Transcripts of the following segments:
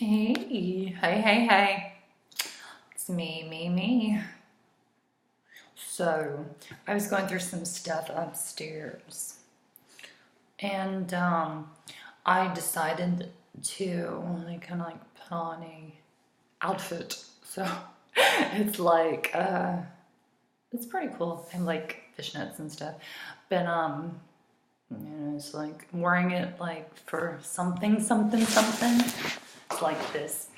Hey. It's me. So, I was going through some stuff upstairs and I decided to kind of like put on a outfit. So, it's like it's pretty cool. I like fishnets and stuff. But it's like wearing it like for something. It's like this.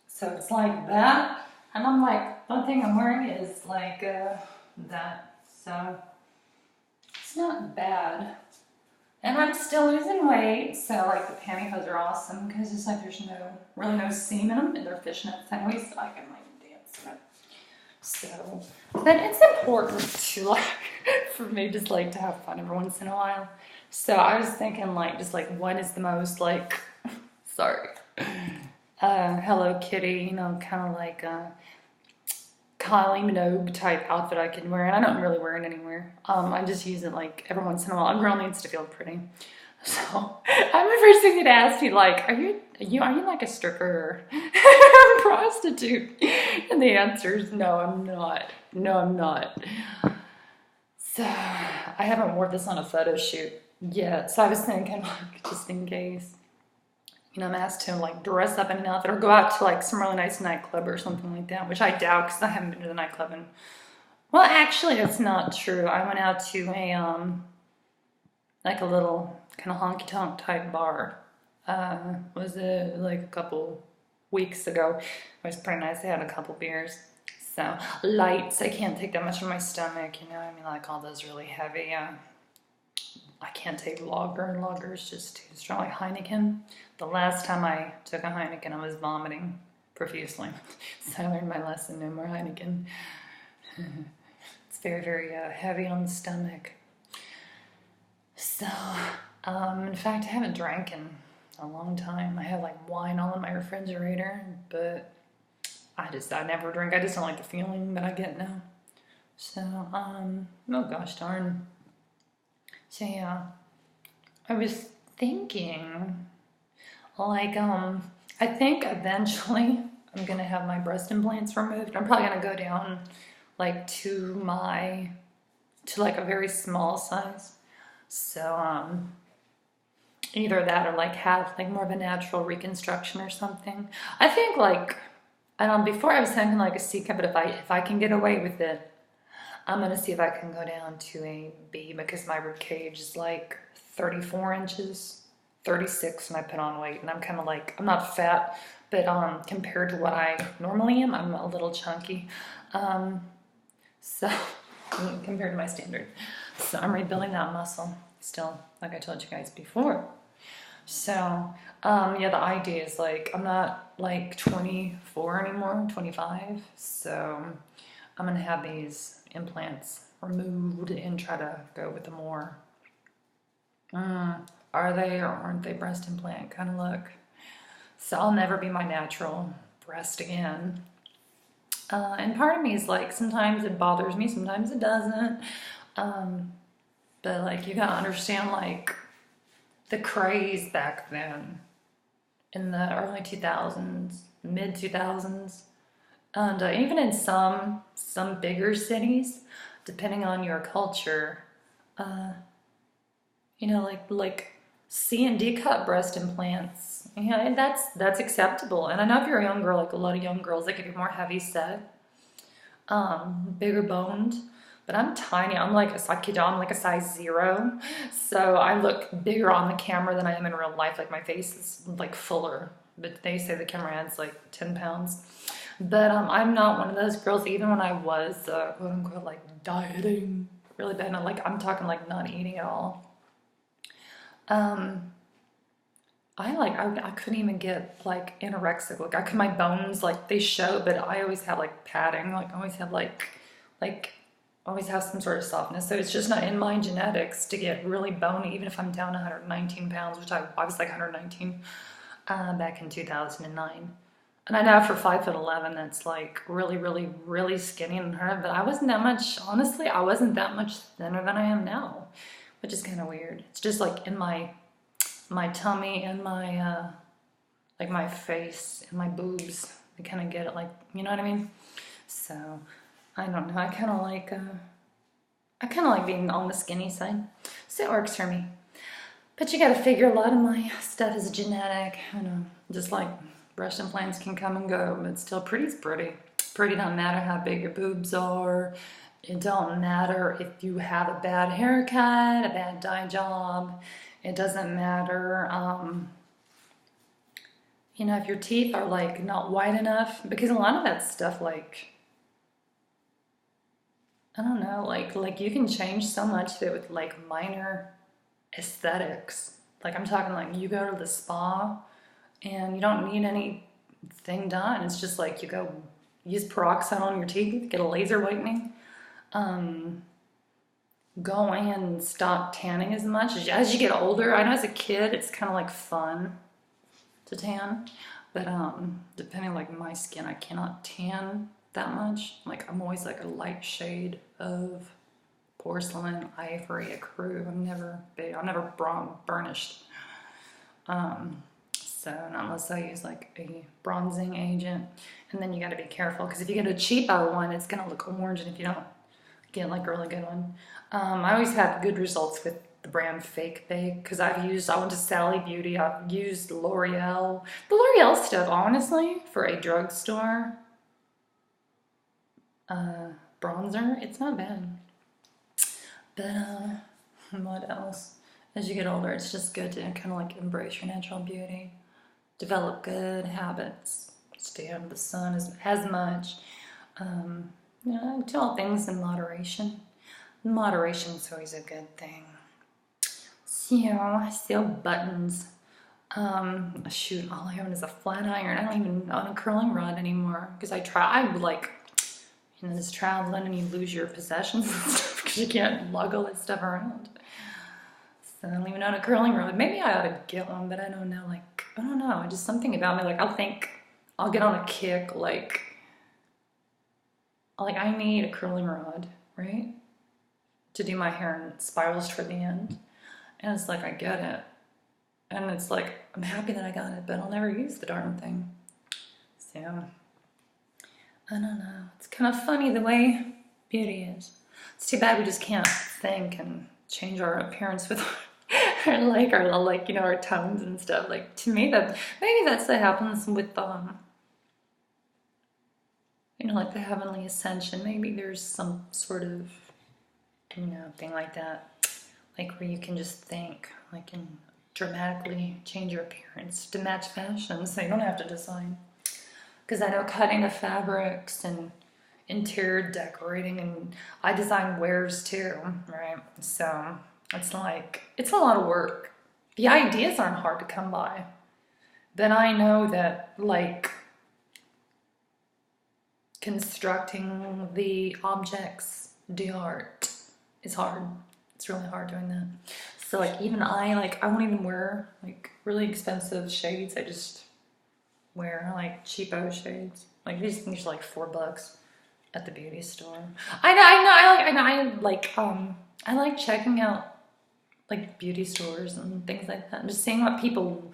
So it's like that, and I'm like, one thing I'm wearing is like that, so it's not bad. And I'm still losing weight, so like the pantyhose are awesome because it's like there's really no seam in them, and they're fishnets anyway, so I can like dance in it. So, but it's important to like for me just like to have fun every once in a while. So I was thinking like just like what is the most like sorry. Hello Kitty, kind of like a Kylie Minogue type outfit I can wear, and I don't really wear it anywhere. I just use it like every once in a while. A girl needs to feel pretty, so I'm the first thing to ask you, like, are you like a stripper or a prostitute? And the answer is no, I'm not. No, I'm not. So I haven't worn this on a photo shoot yet, so I was thinking like just in case. I'm asked to like dress up in an outfit or go out to like some really nice nightclub or something like that, which I doubt because I haven't been to the nightclub in. Well, actually, that's not true. I went out to a like a little kind of honky tonk type bar. Was it like a couple weeks ago? It was pretty nice. They had a couple beers. So lights. I can't take that much on my stomach. I mean, like all those really heavy. I can't take lager. Lager is just too strong. Like Heineken. The last time I took a Heineken, I was vomiting profusely. So I learned my lesson, no more Heineken. It's very, very heavy on the stomach. So, in fact, I haven't drank in a long time. I have like wine all in my refrigerator, but I never drink. I just don't like the feeling that I get now. So, oh gosh darn. So yeah, I was thinking, like, I think eventually I'm gonna have my breast implants removed. I'm probably gonna go down, like, to like a very small size. So, either that or like have like more of a natural reconstruction or something. I think like, I don't know, before I was thinking like a C cup, but if I can get away with it, I'm gonna see if I can go down to a B because my rib cage is like 34 inches, 36 when I put on weight, and I'm kind of like, I'm not fat, but compared to what I normally am, I'm a little chunky. So compared to my standard, so I'm rebuilding that muscle still, like I told you guys before. So yeah, the idea is like I'm not like 24 anymore, 25, so I'm gonna have these implants removed and try to go with the more are they or aren't they breast implant kind of look. So I'll never be my natural breast again. And part of me is like, sometimes it bothers me, sometimes it doesn't. But like, you gotta understand like the craze back then in the early 2000s, mid 2000s. And even in some bigger cities, depending on your culture, like C and D cup breast implants, and that's acceptable. And I know if you're a young girl, like a lot of young girls, like if you're more heavy set, bigger boned. But I'm tiny. I'm like a size 0, so I look bigger on the camera than I am in real life. Like my face is like fuller, but they say the camera adds like 10 pounds. But I'm not one of those girls, even when I was quote unquote like dieting really bad. I'm talking like not eating at all. I couldn't even get like anorexic. Like my bones, like they show, but I always have like padding. Like I always have always have some sort of softness. So it's just not in my genetics to get really bony, even if I'm down 119 pounds, which I was like 119 back in 2009. And I know for 5'11", that's like really, really, really skinny and hard, but I wasn't that much, honestly, I wasn't that much thinner than I am now, which is kind of weird. It's just like in my tummy and my like my face and my boobs. I kind of get it, like, you know what I mean? So I don't know. I kind of like being on the skinny side, so it works for me. But you got to figure a lot of my stuff is genetic. I know, just like breast implants can come and go, but still, pretty's pretty. Pretty don't matter how big your boobs are. It don't matter if you have a bad haircut, a bad dye job. It doesn't matter, you know, if your teeth are like not white enough, because a lot of that stuff, like, I don't know, like you can change so much of it with like minor aesthetics. Like I'm talking like you go to the spa and you don't need anything done. It's just like you go use peroxide on your teeth, get a laser whitening. Go in and stop tanning as much as you get older. I know as a kid it's kind of like fun to tan, but depending like my skin, I cannot tan that much. Like I'm always like a light shade of porcelain, ivory, a crew. I'm never burnished. So unless I use like a bronzing agent, and then you got to be careful because if you get a cheapo one, it's gonna look orange, and if you don't get like a really good one, I always have good results with the brand Fake Bake because I went to Sally Beauty, I've used L'Oreal. The L'Oreal stuff, honestly, for a drugstore bronzer, it's not bad. But what else? As you get older, it's just good to kind of like embrace your natural beauty, develop good habits, stay out of the sun as much. You know, do all things in moderation. Moderation is always a good thing. So buttons. Shoot, all I own is a flat iron. I don't even own a curling rod anymore because I like, you know, this traveling and you lose your possessions and stuff because you can't lug all this stuff around. So I don't even own a curling rod. Maybe I ought to get one, but I don't know. Like, I don't know. Just something about me. Like, I'll get on a kick. Like I need a curling rod, right? To do my hair in spirals toward the end. And it's like, I get it. And it's like, I'm happy that I got it, but I'll never use the darn thing. So, I don't know. It's kind of funny the way beauty is. It's too bad we just can't think and change our appearance with our tones and stuff. Like, to me, maybe that's what happens with, like the heavenly ascension. Maybe there's some sort of, thing like that. Like, where you can just think, like, and dramatically change your appearance to match fashion, so you don't have to design. Because I know cutting the fabrics and interior decorating, and I design wares too, right? So it's a lot of work. The ideas aren't hard to come by. Then I know that, like, constructing the objects, the art, is hard. It's really hard doing that. So, like, even I won't even wear, like, really expensive shades. I just wear, like, cheapo shades. Like, these things are, like, $4 at the beauty store. I like checking out, like, beauty stores and things like that. And just seeing what people,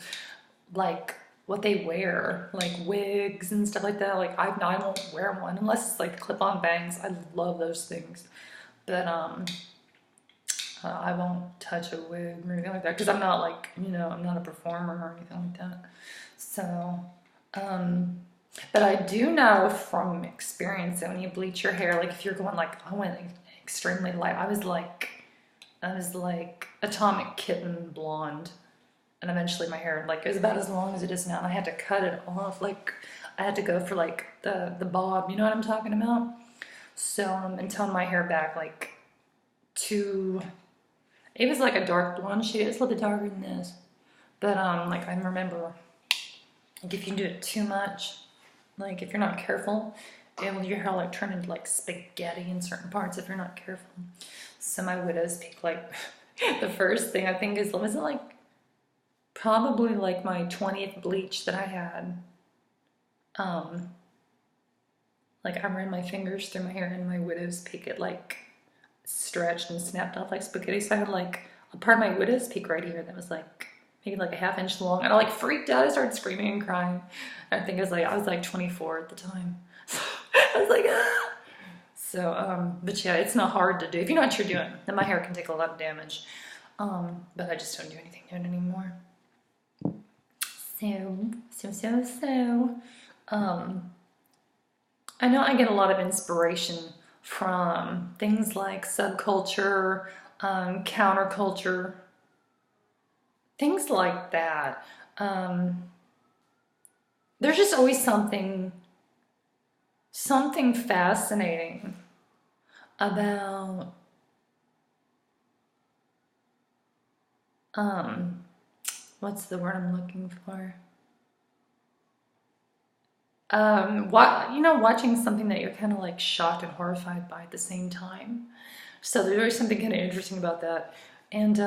like, what they wear, like wigs and stuff like that. Like, I won't wear one unless it's, like, clip-on bangs. I love those things. But, I won't touch a wig or anything like that because I'm not, like, I'm not a performer or anything like that. So, but I do know from experience that when you bleach your hair, like, if you're going, like, I went extremely light. I was like Atomic Kitten blonde, and eventually my hair, like, is about as long as it is now, and I had to cut it off. Like, I had to go for, like, the bob, you know what I'm talking about? So, and tone my hair back, like, it was like a dark blonde shade. It's a little bit darker than this. But, like, I remember, like, if you do it too much, like, if you're not careful, your hair, like, turn into, like, spaghetti in certain parts if you're not careful. So my widow's peak, like, the first thing I think is, was it, like, probably, like, my 20th bleach that I had. Like, I ran my fingers through my hair and my widow's peak, it, like, stretched and snapped off like spaghetti. So I had, like, a part of my widow's peak right here that was, like, maybe like a ½ inch long, and I like freaked out. I started screaming and crying. I think I was like 24 at the time. So I was like, ah. So, but yeah, it's not hard to do. If you know what you're doing, then my hair can take a lot of damage. But I just don't do anything to it anymore. So, I know I get a lot of inspiration from things like subculture, counterculture, things like that. There's just always something fascinating about what's the word I'm looking for? Watching something that you're kind of like shocked and horrified by at the same time. So there's always something kind of interesting about that. And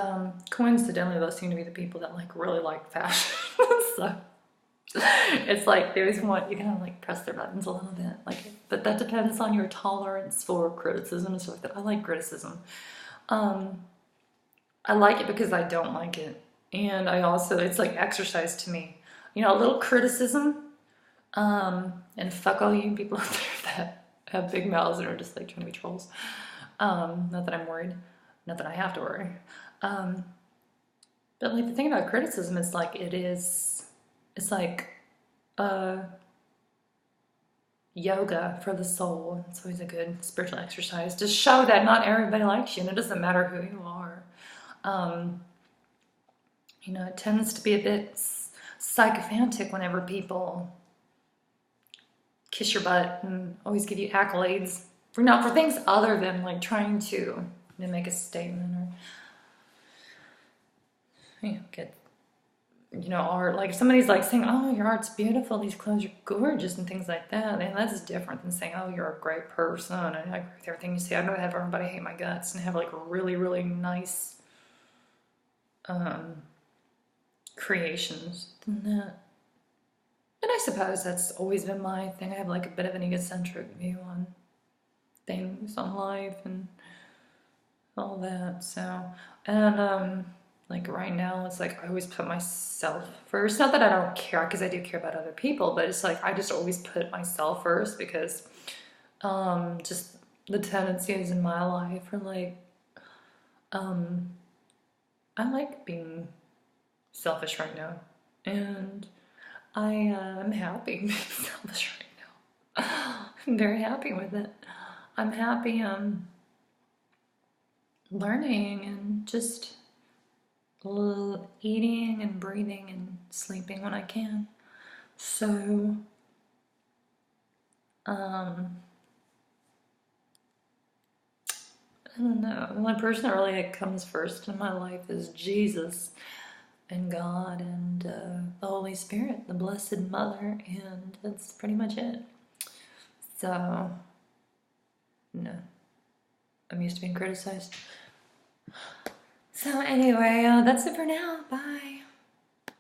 coincidentally, those seem to be the people that like really like fashion. So it's like they always want you kind of like press their buttons a little bit, like. But that depends on your tolerance for criticism and stuff like that. I like criticism. I like it because I don't like it, and it's like exercise to me. A little criticism. And fuck all you people out there that have big mouths and are just like trying to be trolls. Not that I'm worried, not that I have to worry. But like the thing about criticism is like it's like yoga for the soul. It's always a good spiritual exercise to show that not everybody likes you, and it doesn't matter who you are. It tends to be a bit sycophantic whenever people kiss your butt and always give you accolades for things other than like trying to make a statement or get art. Like if somebody's like saying, oh, your art's beautiful, these clothes are gorgeous and things like that, and that's different than saying, oh, you're a great person and I agree with everything you say. I'd rather have everybody hate my guts and have like really, really nice creations than that. And I suppose that's always been my thing. I have like a bit of an egocentric view on things, on life and all that. So, and like right now, it's like I always put myself first. Not that I don't care, because I do care about other people, but it's like I just always put myself first because just the tendencies in my life are like, I like being selfish right now, and I am happy being selfish right now. I'm very happy with it. I'm happy learning and just eating and breathing and sleeping when I can. So I don't know. The only person that really comes first in my life is Jesus and God and the Holy Spirit, the Blessed Mother, and that's pretty much it. So, no. I'm used to being criticized. So anyway, that's it for now. Bye.